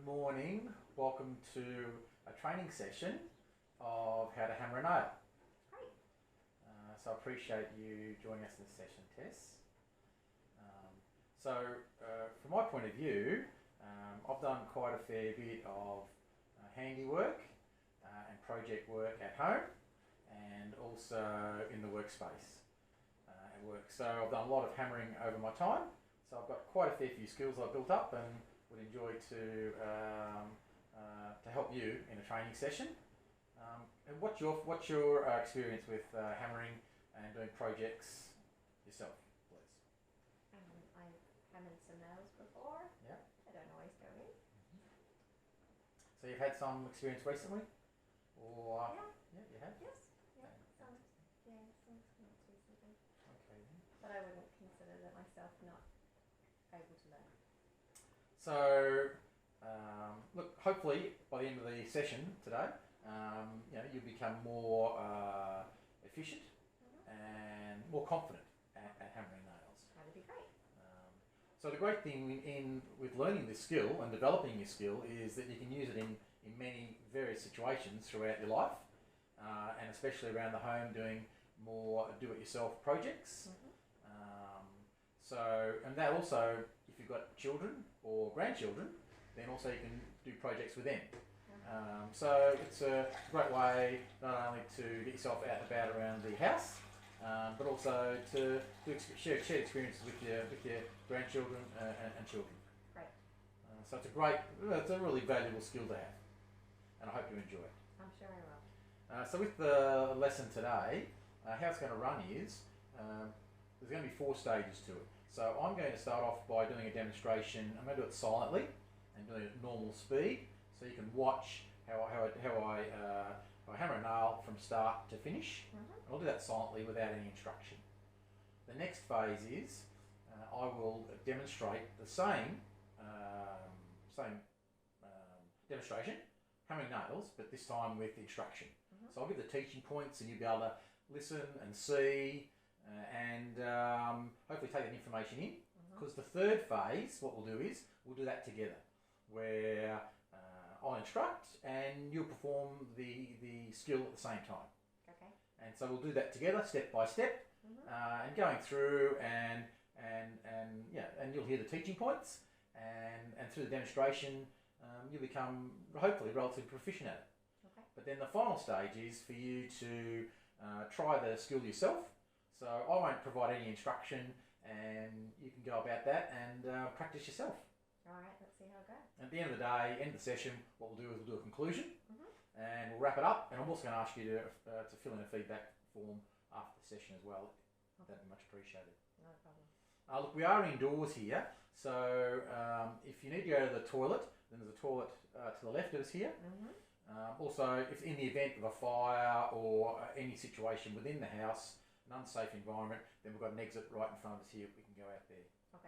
Good morning. Welcome to a training session of how to hammer a nail. Great. So I appreciate you joining us in this session, Tess. From my point of view, I've done quite a fair bit of handiwork and project work at home and also in the workspace at work. So I've done a lot of hammering over my time. So I've got quite a fair few skills I've built up and would enjoy to help you in a training session. And what's your experience with hammering and doing projects yourself, please? I've hammered some nails before. Yeah. I don't always go in. So you've had some experience recently, or Yeah. you have. Yes. Yeah. Some experience recently. Okay. Then. But I wouldn't consider that myself not able to learn. So look, hopefully by the end of the session today, you'll become more efficient and more confident at hammering nails. That would be great. So the great thing with learning this skill and developing your skill is that you can use it in many various situations throughout your life, and especially around the home doing more do-it-yourself projects. And that also, if you've got children or grandchildren, then also you can do projects with them. So it's a great way not only to get yourself out and about around the house, but also to share experiences with your grandchildren and children. Great. So it's a really valuable skill to have, and I hope you enjoy it. I'm sure I will. So with the lesson today, how it's going to run is there's going to be 4 stages to it. So I'm going to start off by doing a demonstration. I'm going to do it silently and doing it at normal speed, so you can watch how I hammer a nail from start to finish. I'll do that silently without any instruction. The next phase is I will demonstrate the same demonstration, hammering nails, but this time with instruction. So I'll give the teaching points and you'll be able to listen and see and hopefully take that information in. Because the third phase, what we'll do is we'll do that together, where I'll instruct and you'll perform the skill at the same time. Okay. And so we'll do that together, step by step, and going through and you'll hear the teaching points, and through the demonstration you'll become hopefully relatively proficient at it. Okay. But then the final stage is for you to try the skill yourself. So I won't provide any instruction, and you can go about that and practice yourself. All right, let's see how it goes. At the end of the day, end of the session, what we'll do is we'll do a conclusion, and we'll wrap it up. And I'm also going to ask you to fill in a feedback form after the session as well. That'd be much appreciated. No problem. Look, we are indoors here, so if you need to go to the toilet, then there's a toilet to the left of us here. Also, if in the event of a fire or any situation within the house, an unsafe environment, then we've got an exit right in front of us here. We can go out there. Okay.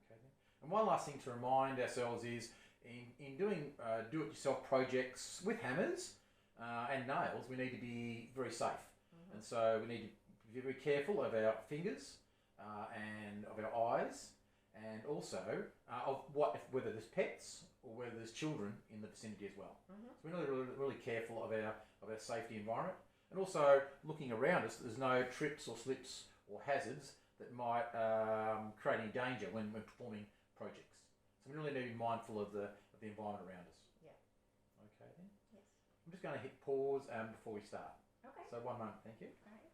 Okay. Then. And one last thing to remind ourselves is in doing do-it-yourself projects with hammers and nails, we need to be very safe. And so we need to be very careful of our fingers and of our eyes, and also of whether there's pets or whether there's children in the vicinity as well. So we're really careful of our safety environment. And also looking around us, there's no trips or slips or hazards that might create any danger when performing projects. So we really need to be mindful of the environment around us. Yeah. Okay then. Yes. I'm just going to hit pause before we start. Okay. So 1 moment, thank you. All right.